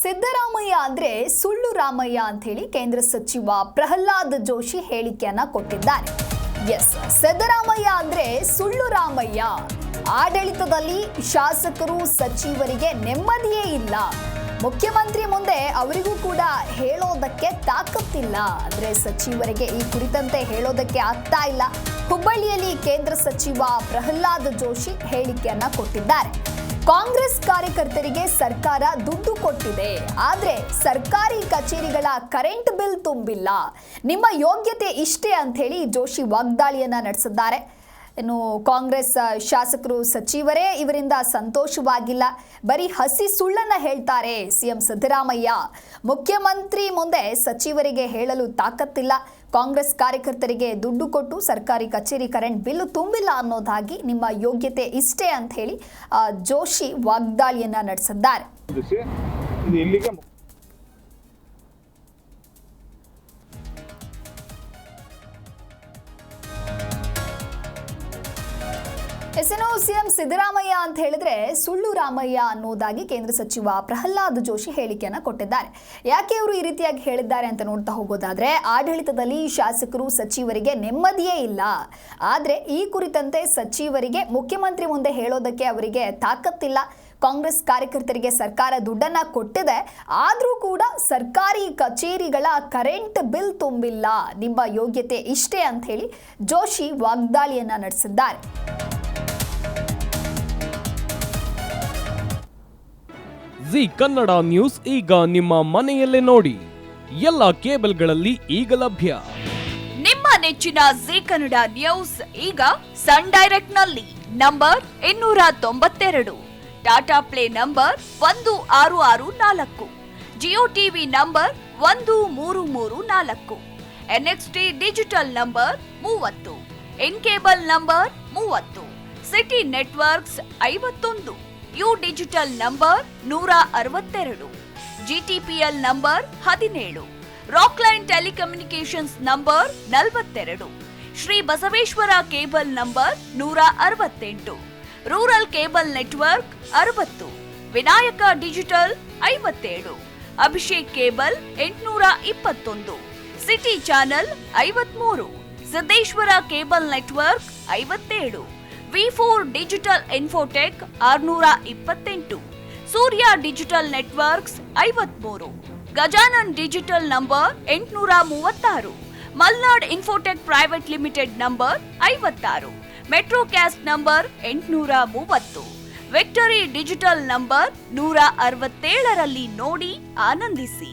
ಸಿದ್ದರಾಮಯ್ಯ ಅಂದ್ರೆ ಸುಳ್ಳು ರಾಮಯ್ಯ ಅಂತ ಹೇಳಿ ಕೇಂದ್ರ ಸಚಿವ ಪ್ರಹ್ಲಾದ್ ಜೋಶಿ ಹೇಳಿಕೆಯನ್ನ ಕೊಟ್ಟಿದ್ದಾರೆ. ಎಸ್, ಸಿದ್ದರಾಮಯ್ಯ ಅಂದ್ರೆ ಸುಳ್ಳು ರಾಮಯ್ಯ. ಆಡಳಿತದಲ್ಲಿ ಶಾಸಕರು ಸಚಿವರಿಗೆ ನೆಮ್ಮದಿಯೇ ಇಲ್ಲ. ಮುಖ್ಯಮಂತ್ರಿ ಮುಂದೆ ಅವರಿಗೂ ಕೂಡ ಹೇಳೋದಕ್ಕೆ ತಾಕತ್ತಿಲ್ಲ. ಅಂದ್ರೆ ಸಚಿವರಿಗೆ ಈ ಕುರಿತಂತೆ ಹೇಳೋದಕ್ಕೆ ಆಗ್ತಾ ಇಲ್ಲ. ಹುಬ್ಬಳ್ಳಿಯಲ್ಲಿ ಕೇಂದ್ರ ಸಚಿವ ಪ್ರಹ್ಲಾದ್ ಜೋಶಿ ಹೇಳಿಕೆಯನ್ನ ಕೊಟ್ಟಿದ್ದಾರೆ. ಕಾಂಗ್ರೆಸ್ ಕಾರ್ಯಕರ್ತರಿಗೆ ಸರ್ಕಾರ ದುಡ್ಡು ಕೊಟ್ಟಿದೆ, ಆದ್ರೆ ಸರ್ಕಾರಿ ಕಚೇರಿಗಳ ಕರೆಂಟ್ ಬಿಲ್ ತುಂಬಿಲ್ಲ. ನಿಮ್ಮ ಯೋಗ್ಯತೆ ಇಷ್ಟೇ ಅಂತ ಹೇಳಿ ಜೋಶಿ ವಾಗ್ದಾಳಿಯನ್ನ ನಡೆಸಿದ್ದಾರೆ. ಇನ್ನು ಕಾಂಗ್ರೆಸ್ ಶಾಸಕರು ಸಚಿವರೇ ಇವರಿಂದ ಸಂತೋಷವಾಗಿಲ್ಲ, ಬರೀ ಹಸಿ ಸುಳ್ಳನ್ನ ಹೇಳ್ತಾರೆ ಸಿಎಂ ಸಿದ್ದರಾಮಯ್ಯ. ಮುಖ್ಯಮಂತ್ರಿ ಮುಂದೆ ಸಚಿವರಿಗೆ ಹೇಳಲು ತಾಕತ್ತಿಲ್ಲ. ಕಾಂಗ್ರೆಸ್ ಕಾರ್ಯಕರ್ತರಿಗೆ ದುಡ್ಡು ಕೊಟ್ಟು ಸರ್ಕಾರಿ ಕಚೇರಿ ಕರೆಂಟ್ ಬಿಲ್ ತುಂಬಿಲ್ಲ ಅನ್ನೋದಾಗಿ ನಿಮ್ಮ ಯೋಗ್ಯತೆ ಇಷ್ಟೇ ಅಂತ ಹೇಳಿ ಜೋಶಿ ವಾಗ್ದಾಳಿಯನ್ನ ನಡೆಸಿದ್ದಾರೆ. ಹೆಸರು ಸಿಎಂ ಸಿದ್ದರಾಮಯ್ಯ ಅಂತ ಹೇಳಿದ್ರೆ ಸುಳ್ಳು ರಾಮಯ್ಯ ಅನ್ನೋದಾಗಿ ಕೇಂದ್ರ ಸಚಿವ ಪ್ರಹ್ಲಾದ್ ಜೋಶಿ ಹೇಳಿಕೆಯನ್ನ ಕೊಟ್ಟಿದ್ದಾರೆ. ಯಾಕೆ ಅವರು ಈ ರೀತಿಯಾಗಿ ಹೇಳಿದ್ದಾರೆ ಅಂತ ನೋಡ್ತಾ ಹೋಗೋದಾದ್ರೆ, ಆಡಳಿತದಲ್ಲಿ ಶಾಸಕರು ಸಚಿವರಿಗೆ ನೆಮ್ಮದಿಯೇ ಇಲ್ಲ. ಆದ್ರೆ ಈ ಕುರಿತಂತೆ ಸಚಿವರಿಗೆ ಮುಖ್ಯಮಂತ್ರಿ ಮುಂದೆ ಹೇಳೋದಕ್ಕೆ ಅವರಿಗೆ ತಾಕತ್ತಿಲ್ಲ. ಕಾಂಗ್ರೆಸ್ ಕಾರ್ಯಕರ್ತರಿಗೆ ಸರ್ಕಾರ ದುಡ್ಡನ್ನ ಕೊಟ್ಟಿದೆ, ಆದ್ರೂ ಕೂಡ ಸರ್ಕಾರಿ ಕಚೇರಿಗಳ ಕರೆಂಟ್ ಬಿಲ್ ತುಂಬಿಲ್ಲ. ನಿಮ್ಮ ಯೋಗ್ಯತೆ ಇಷ್ಟೇ ಅಂತ ಹೇಳಿ ಜೋಶಿ ವಾಗ್ದಾಳಿಯನ್ನ ನಡೆಸಿದ್ದಾರೆ. ಜಿ ಕನ್ನಡ ನ್ಯೂಸ್ ಈಗ ನಿಮ್ಮ ಮನೆಯಲ್ಲೇ ನೋಡಿ. ಎಲ್ಲ ಕೇಬಲ್ಗಳಲ್ಲಿ ಈಗ ಲಭ್ಯ. ನಿಮ್ಮ ನೆಚ್ಚಿನ ಜಿ ಕನ್ನಡ ನ್ಯೂಸ್ ಈಗ ಸನ್ ಡೈರೆಕ್ಟ್ ನಲ್ಲಿ number 292, Tata play number 1664, Jio TV number 1334, NXT digital number 30, in cable number 30, city networks 51, U digital number 162, GTPL number 17, Rockline telecommunications number 42, Shri Basaveshwara cable number 168, rural cable network 60, Vinayaka digital 57, Abhishek cable 821, city channel 53, Siddeshwara cable network 57, V4 digital Infotech 628, Surya digital networks 53, Gajanan digital number 836, Malnad infotech private limited number 56, metro cast number 830, victory digital number 167ರಲ್ಲಿ ನೋಡಿ ಆನಂದಿಸಿ.